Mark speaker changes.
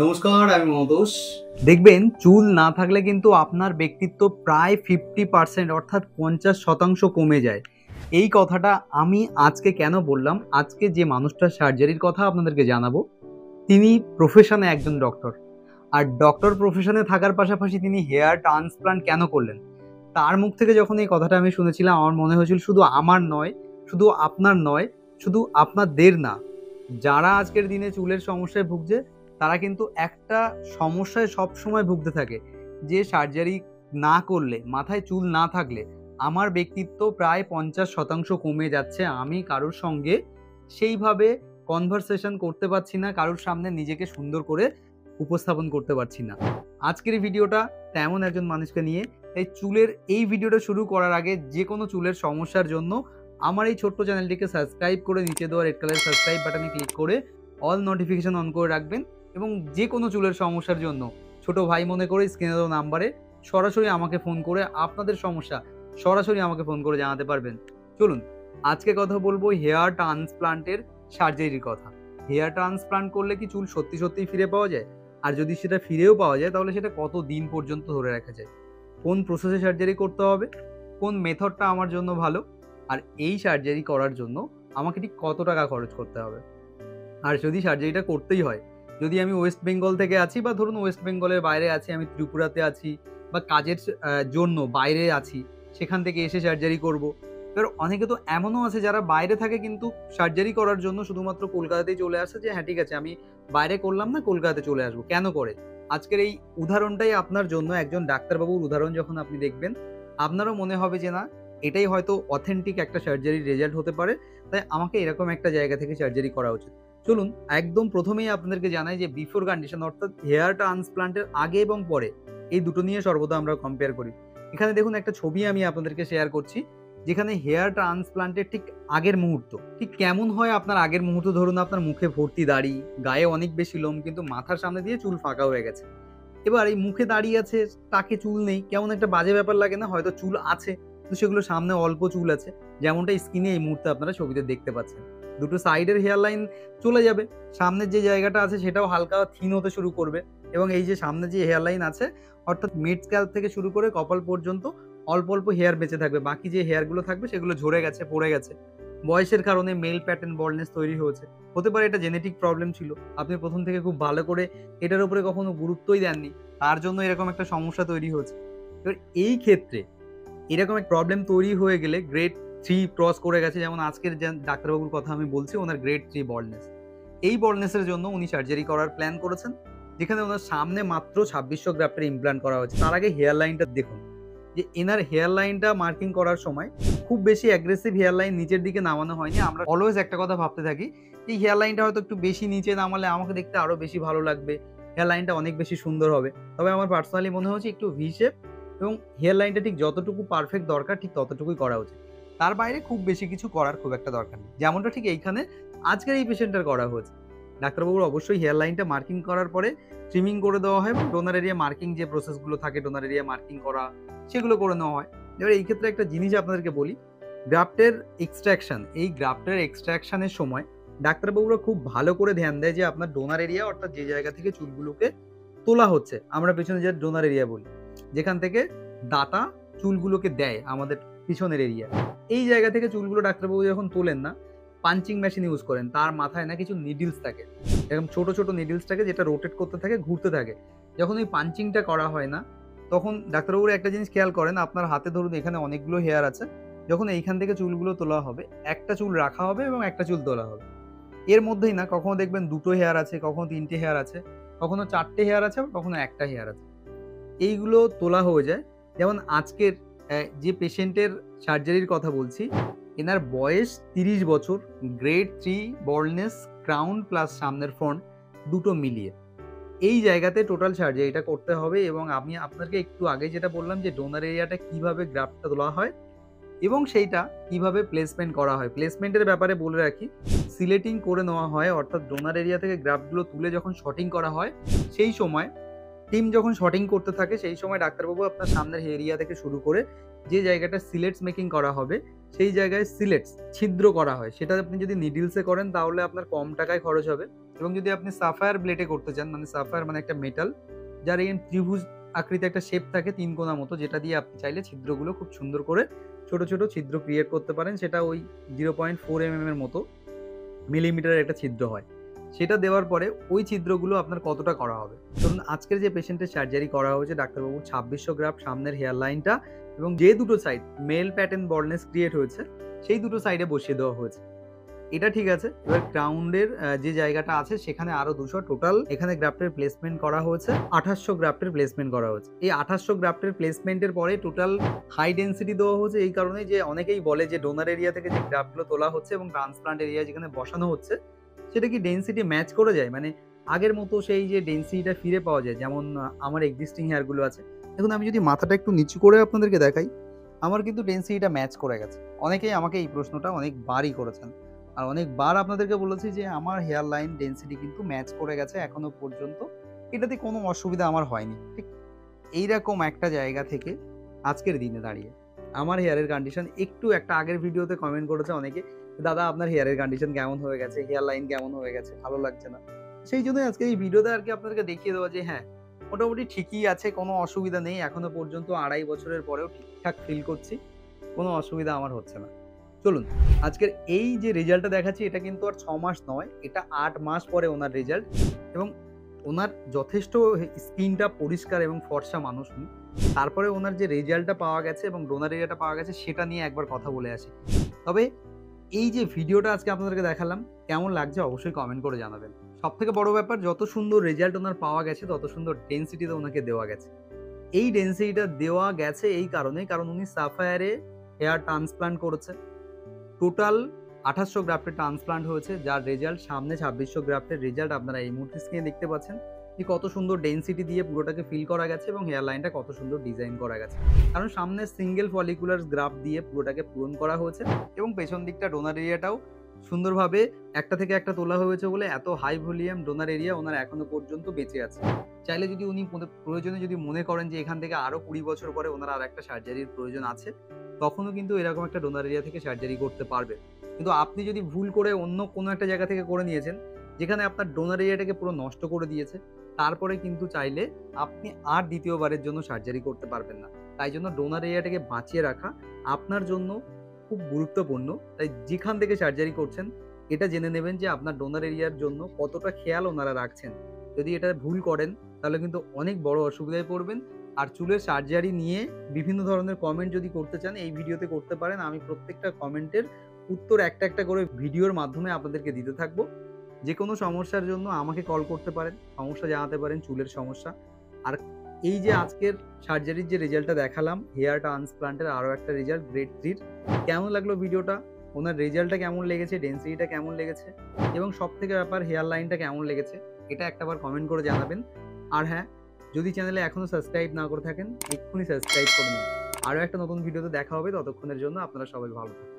Speaker 1: নমস্কার, আমি মতোষ। দেখবেন চুল না থাকলে কিন্তু আপনার ব্যক্তিত্ব প্রায় 50% অর্থাৎ 50% কমে যায়। এই কথাটা আমি আজকে কেন বললাম, আজকে যে মানুষটার সার্জারির কথা আপনাদেরকে জানাবো, তিনি প্রফেশনে একজন ডক্টর। আর ডক্টর প্রফেশনে থাকার পাশাপাশি তিনি হেয়ার ট্রান্সপ্লান্ট কেন করলেন, তার মুখ থেকে যখন এই কথাটা আমি শুনেছিলাম, আমার মনে হয়েছিল শুধু আমার নয়, শুধু আপনার নয়, শুধু আপনাদের না, যারা আজকের দিনে চুলের সমস্যায় ভুগছে তারা কিন্তু একটা সমস্যায় সব সময় ভুগতে থাকে, যে সার্জারি না করলে, মাথায় চুল না থাকলে আমার ব্যক্তিত্ব প্রায় 50% কমে যাচ্ছে। আমি কারোর সঙ্গে সেইভাবে কনভারসেশন করতে পারছি না, কারোর সামনে নিজেকে সুন্দর করে উপস্থাপন করতে পারছি না। আজকের এই ভিডিওটা তেমন একজন মানুষকে নিয়ে। এই চুলের এই ভিডিওটা শুরু করার আগে যে কোনো চুলের সমস্যার জন্য আমার এই ছোট্ট চ্যানেলটিকে সাবস্ক্রাইব করে নিচে দেওয়া রেড কালারের সাবস্ক্রাইব বাটনে ক্লিক করে অল নোটিফিকেশন অন করে রাখবেন, এবং যে কোনো চুলের সমস্যার জন্য ছোট ভাই মনে করে স্ক্রিনে দেওয়া নাম্বারে সরাসরি আমাকে ফোন করে আপনাদের সমস্যা সরাসরি আমাকে ফোন করে জানাতে পারবেন। চলুন আজকে কথা বলবো হেয়ার ট্রান্সপ্লান্টের সার্জারির কথা। হেয়ার ট্রান্সপ্লান্ট করলে কি চুল সত্যি সত্যিই ফিরে পাওয়া যায়? আর যদি সেটা ফিরেও পাওয়া যায় তাহলে সেটা কত দিন পর্যন্ত ধরে রাখা যায়? কোন প্রসেসে সার্জারি করতে হবে? কোন মেথডটা আমার জন্য ভালো? আর এই সার্জারি করার জন্য আমাকে ঠিক কত টাকা খরচ করতে হবে? আর যদি সার্জারিটা করতেই হয়, যদি আমি ওয়েস্ট বেঙ্গল থেকে আছি, বা ধরুন ওয়েস্ট বেঙ্গলের বাইরে আছি, আমি ত্রিপুরাতে আছি, বা কাজের জন্য বাইরে আছি, সেখান থেকে এসে সার্জারি করব। এবার অনেকে তো এমনও আছে যারা বাইরে থাকে কিন্তু সার্জারি করার জন্য শুধুমাত্র কলকাতাতেই চলে আসে, যে হ্যাঁ ঠিক আছে আমি বাইরে করলাম না, কলকাতাতে চলে আসবো। কেন করে? আজকের এই উদাহরণটাই আপনার জন্য। একজন ডাক্তারবাবুর উদাহরণ যখন আপনি দেখবেন, আপনারও মনে হবে যে না, এটাই হয়তো অথেন্টিক একটা সার্জারির রেজাল্ট হতে পারে, তাই আমাকে এরকম একটা জায়গা থেকে সার্জারি করা উচিত। চলুন একদম প্রথমেই আপনাদেরকে জানাই যে বিফোর কন্ডিশন, অর্থাৎ হেয়ার ট্রান্সপ্লান্টের আগে এবং পরে, এই দুটো নিয়ে সর্বদা আমরা কম্পেয়ার করি। এখানে দেখুন একটা ছবি আমি আপনাদেরকে শেয়ার করছি, যেখানে হেয়ার ট্রান্সপ্লান্টের ঠিক আগের মুহূর্ত ঠিক কেমন হয়। আপনার আগের মুহূর্ত ধরুন আপনার মুখে ভর্তি দাড়ি, গায়ে অনেক বেশি লোম, কিন্তু মাথার সামনে দিয়ে চুল ফাঁকা হয়ে গেছে। এবার এই মুখে দাঁড়িয়ে আছে, টাকে চুল নেই, কেমন একটা বাজে ব্যাপার লাগে না? হয়তো চুল আছে কিন্তু সেগুলো সামনে অল্প চুল আছে, যেমনটা স্ক্রিনে এই মুহূর্তে আপনারা ছবিতে দেখতে পাচ্ছেন। দুটো সাইডের হেয়ার লাইন চলে যাবে, সামনের যে জায়গাটা আছে সেটাও হালকা থিন হতে শুরু করবে, এবং এই যে সামনে যে হেয়ার লাইন আছে, অর্থাৎ মিড স্ক্যাল্প থেকে শুরু করে কপাল পর্যন্ত অল্প অল্প হেয়ার বেঁচে থাকবে, বাকি যে হেয়ারগুলো থাকবে সেগুলো ঝরে গেছে, পড়ে গেছে। বয়সের কারণে মেল প্যাটার্ন বল্ডনেস তৈরি হয়েছে, হতে পারে এটা জেনেটিক প্রবলেম ছিল, আপনি প্রথম থেকে খুব ভালো করে এটার উপরে কখনো গুরুত্বই দেননি, তার জন্য এরকম একটা সমস্যা তৈরি হয়েছে। এবার এই ক্ষেত্রে এরকম এক প্রবলেম তৈরি হয়ে গেলে গ্রেড 3 ক্রস করে গেছে, যেমন আজকের যে ডাক্তারবাবুর কথা আমি বলছি, ওনার গ্রেড 3 বল্ডনেস। এই বল্ডনেসের জন্য উনি সার্জারি করার প্ল্যান করেছেন, যেখানে ওনার সামনে মাত্র 2600 গ্রাফটের ইমপ্ল্যান্ট করা হয়েছে। তার আগে হেয়ার লাইনটা দেখুন, যে এনার হেয়ার লাইনটা মার্কিং করার সময় খুব বেশি অ্যাগ্রেসিভ হেয়ার লাইন নিচের দিকে নামানো হয়নি। আমরা অলওয়েজ একটা কথা ভাবতে থাকি, এই হেয়ার লাইনটা হয়তো একটু বেশি নিচে নামালে আমাকে দেখতে আরো বেশি ভালো লাগবে, হেয়ার লাইনটা অনেক বেশি সুন্দর হবে। তবে আমার পার্সোনালি মনে হচ্ছে একটু ভি শেপ, এবং হেয়ার লাইনটা ঠিক যতটুকু পারফেক্ট দরকার ঠিক ততটুকুই করা উচিত, তার বাইরে খুব বেশি কিছু করার খুব একটা দরকার নেই, যেমনটা ঠিক এইখানে আজকের এই পেশেন্টটার করা হয়েছে। ডাক্তারবাবুর অবশ্যই হেয়ার লাইনটা মার্কিং করার পরে ট্রিমিং করে দেওয়া হয়, এবং ডোনার এরিয়া মার্কিং যে প্রসেসগুলো থাকে, ডোনার এরিয়া মার্কিং করা, সেগুলো করে নেওয়া হয়। এবার এই ক্ষেত্রে একটা জিনিস আপনাদেরকে বলি, গ্রাফটের এক্সট্রাকশন, এই গ্রাফটের এক্সট্রাকশনের সময় ডাক্তারবাবুরা খুব ভালো করে ধ্যান দেয় যে আপনার ডোনার এরিয়া, অর্থাৎ যে জায়গা থেকে চুলগুলোকে তোলা হচ্ছে, আমরা পেছনে যে ডোনার এরিয়া বলি, যেখান থেকে দাতা চুলগুলোকে দেয় আমাদের পিছনের এরিয়া, এই জায়গা থেকে চুলগুলো ডাক্তারবাবু যখন তোলেন না, পাঞ্চিং মেশিন ইউজ করেন, তার মাথায় না কিছু নিডলস থাকে, এরকম ছোট ছোট নিডলস থাকে, যেটা রোটেট করতে থাকে, ঘুরতে থাকে। যখন ওই পাঞ্চিংটা করা হয় না, তখন ডাক্তারবাবুরা একটা জিনিস খেয়াল করেন, আপনার হাতে ধরুন এখানে অনেকগুলো হেয়ার আছে, যখন এইখান থেকে চুলগুলো তোলা হবে, একটা চুল রাখা হবে এবং একটা চুল তোলা হবে। এর মধ্যেই না কখনো দেখবেন দুটো হেয়ার আছে, কখনো তিনটে হেয়ার আছে, কখনো চারটে হেয়ার আছে, কখনো একটা হেয়ার আছে, এইগুলো তোলা হয়ে যায়। যেমন আজকের যে পেশেন্টের সার্জারির কথা বলছি, এনার বয়স 30 বছর, গ্রেড 3 বল্ডনেস, ক্রাউন প্লাস সামনের ফ্রন্ট দুটো মিলিয়ে এই জায়গাতে টোটাল সার্জারিটা করতে হবে। এবং আমি আপনাকে একটু আগে যেটা বললাম যে ডোনার এরিয়াটা কিভাবে গ্রাফটটা তোলা হয় এবং সেইটা কিভাবে প্লেসমেন্ট করা হয়, প্লেসমেন্টের ব্যাপারে বলে রাখি, সিলেটিং করে নেওয়া হয়, অর্থাৎ ডোনার এরিয়া থেকে গ্রাফটগুলো তুলে যখন শর্টিং করা হয়, সেই সময় টিম যখন শর্টিং করতে থাকে, সেই সময় ডাক্তারবাবু আপনার সামনের এরিয়া থেকে শুরু করে যে জায়গাটা সিলেটস মেকিং করা হবে, সেই জায়গায় সিলেটস ছিদ্র করা হয়। সেটা আপনি যদি নিডলসে করেন তাহলে আপনার কম টাকায় খরচ হবে, এবং যদি আপনি সাফায়ার ব্লেডে করতে চান, মানে সাফায়ার মানে একটা মেটাল যার এই ত্রিভুজ আকৃতি একটা শেপ থাকে 3 কোণা মতো, যেটা দিয়ে আপনি চাইলে ছিদ্রগুলো খুব সুন্দর করে ছোট ছোট ছিদ্র ক্রিয়েট করতে পারেন। সেটা ওই 0.4 এর মতো মিলিমিটারের একটা ছিদ্র হয়। সেটা দেওয়ার পরে ওই ছিদ্রগুলো আপনার কতটা করা হবে? ধরুন আজকের যে পেশেন্টের সার্জারি করা হয়েছে ডাক্তারবাবুর 2600 গ্রাফট সামনের হেয়ার লাইনটা এবং যে দুটো সাইড মেল প্যাটার্ন বল্ডনেস ক্রিয়েট হয়েছে সেই দুটো সাইডে বসিয়ে দেওয়া হয়েছে। এটা ঠিক আছে। এবার ক্রাউন্ডের যে জায়গাটা আছে সেখানে আরো 200 টোটাল এখানে গ্রাফটের প্লেসমেন্ট করা হয়েছে। 2800 গ্রাফটের প্লেসমেন্ট করা হয়েছে। এই 2800 গ্রাফটের প্লেসমেন্টের পরে টোটাল হাই ডেনসিটি দেওয়া হয়েছে এই কারণে যে অনেকেই বলে যে ডোনার এরিয়া থেকে যে গ্রাফটগুলো তোলা হচ্ছে এবং ট্রান্সপ্লান্ট এরিয়া যেখানে বসানো হচ্ছে সেটা কি ডেনসিটি ম্যাচ করে যায়, মানে আগের মতো সেই যে ডেনসিটিটা ফিরে পাওয়া যায় যেমন আমার এক্সিস্টিং হেয়ারগুলো আছে। দেখুন আমি যদি মাথাটা একটু নিচু করে আপনাদেরকে দেখাই, আমার কিন্তু ডেনসিটিটা ম্যাচ করে গেছে। অনেকেই আমাকে এই প্রশ্নটা অনেকবারই করেছেন আর অনেকবার আপনাদেরকে বলেছি যে আমার হেয়ার লাইন ডেনসিটি কিন্তু ম্যাচ করে গেছে এখনো পর্যন্ত, এটাতে কোনো অসুবিধা আমার হয়নি। ঠিক এইরকম একটা জায়গা থেকে আজকের দিনে দাঁড়িয়ে আমার হেয়ারের কন্ডিশন একটু একটা আগের ভিডিওতে কমেন্ট করেছে অনেকে, দাদা আপনার হেয়ারের কন্ডিশন কেমন হয়ে গেছে, হেয়ার লাইন কেমন হয়ে গেছে, ভালো লাগছে না। সেই জন্যই আজকে এই ভিডিওতে আর কি আপনাদেরকে দেখিয়ে দেওয়া যে হ্যাঁ মোটামুটি ঠিকই আছে, কোনো অসুবিধা নেই। এখনো পর্যন্ত 2.5 বছরের পরেও ঠিকঠাক ফিল করছি, কোনো অসুবিধা আমার হচ্ছে না। চলুন আজকের এই যে রেজাল্টটা দেখাচ্ছি এটা কিন্তু আর 6 মাস নয়, এটা 8 মাস পরে ওনার রেজাল্ট এবং ওনার যথেষ্ট স্কিনটা পরিষ্কার এবং ফর্সা মানুষ উনি। তারপরে ওনার যে রেজাল্টটা পাওয়া গেছে এবং ডোনার এরিয়াটা পাওয়া গেছে সেটা নিয়ে একবার কথা বলে আসি। তবে এই যে ভিডিওটা আজকে আপনাদেরকে দেখালাম কেমন লাগছে অবশ্যই কমেন্ট করে জানাবেন। সবথেকে বড় ব্যাপার যত সুন্দর রেজাল্ট ওনার পাওয়া গেছে তত সুন্দর ডেনসিটিতে ওনাকে দেওয়া গেছে। এই ডেনসিটিটা দেওয়া গেছে এই কারণে কারণ উনি সাফায়ারে হেয়ার ট্রান্সপ্লান্ট করেছে। টোটাল 2800 গ্রাফটের ট্রান্সপ্লান্ট হয়েছে যার রেজাল্ট সামনে 2600 গ্রাফটের রেজাল্ট আপনারা এই মুহূর্তে স্ক্রিনে দেখতে পাচ্ছেন যে কত সুন্দর ডেনসিটি দিয়ে পুরোটাকে ফিল করা গেছে এবং হেয়ার লাইনটা কত সুন্দর ডিজাইন করা গেছে। কারণ সামনে সিঙ্গেল ফলিকুলার গ্রাফট দিয়ে পুরোটাকে পূরণ করা হয়েছে এবং পেছন দিকটা ডোনার এরিয়াটাও সুন্দরভাবে একটা থেকে একটা তোলা হয়েছে বলে এত হাই ভলিউম ডোনার এরিয়া ওনার এখনো পর্যন্ত বেঁচে আছে। চাইলে যদি উনি প্রয়োজনে যদি মনে করেন যে এখান থেকে আরো 20 বছর পরে ওনার আর একটা সার্জারির প্রয়োজন আছে তখনও কিন্তু এরকম একটা ডোনার এরিয়া থেকে সার্জারি করতে পারবে। কিন্তু আপনি যদি ভুল করে অন্য কোনো একটা জায়গা থেকে করে নিয়েছেন যেখানে আপনার ডোনার এরিয়াটাকে পুরো নষ্ট করে দিয়েছে তারপরে কিন্তু চাইলে আপনি আর দ্বিতীয়বারের জন্য সার্জারি করতে পারবেন না। তাই জন্য ডোনার এরিয়াটাকে বাঁচিয়ে রাখা আপনার জন্য খুব গুরুত্বপূর্ণ। তাই যেখান থেকে সার্জারি করছেন এটা জেনে নেবেন যে আপনার ডোনার এরিয়ার জন্য কতটা খেয়াল ওনারা রাখছেন। যদি এটা ভুল করেন তাহলে কিন্তু অনেক বড় অসুবিধায় পড়বেন। আর চুলের সার্জারি নিয়ে বিভিন্ন ধরনের কমেন্ট যদি করতে চান এই ভিডিওতে করতে পারেন। আমি প্রত্যেকটা কমেন্টের উত্তর একটা একটা করে ভিডিওর মাধ্যমে আপনাদেরকে দিতে থাকবো। যে কোনো সমস্যার জন্য আমাকে কল করতে পারেন, সমস্যা জানাতে পারেন চুলের সমস্যা। আর এই যে আজকের সার্জারির যে রেজাল্টটা দেখালাম হেয়ার ট্রান্সপ্লান্টের আরও একটা রেজাল্ট গ্রেড 3 কেমন লাগলো ভিডিওটা, ওনার রেজাল্টটা কেমন লেগেছে, ডেনসিটিটা কেমন লেগেছে এবং সবথেকে ব্যাপার হেয়ার লাইনটা কেমন লেগেছে এটা একটাবার কমেন্ট করে জানাবেন। আর হ্যাঁ যদি চ্যানেলে এখনো সাবস্ক্রাইব না করে থাকেন এক্ষুনি সাবস্ক্রাইব করে নিন। আরও একটা নতুন ভিডিওতে দেখা হবে, ততক্ষণের জন্য আপনারা সবাই ভালো থাকুন।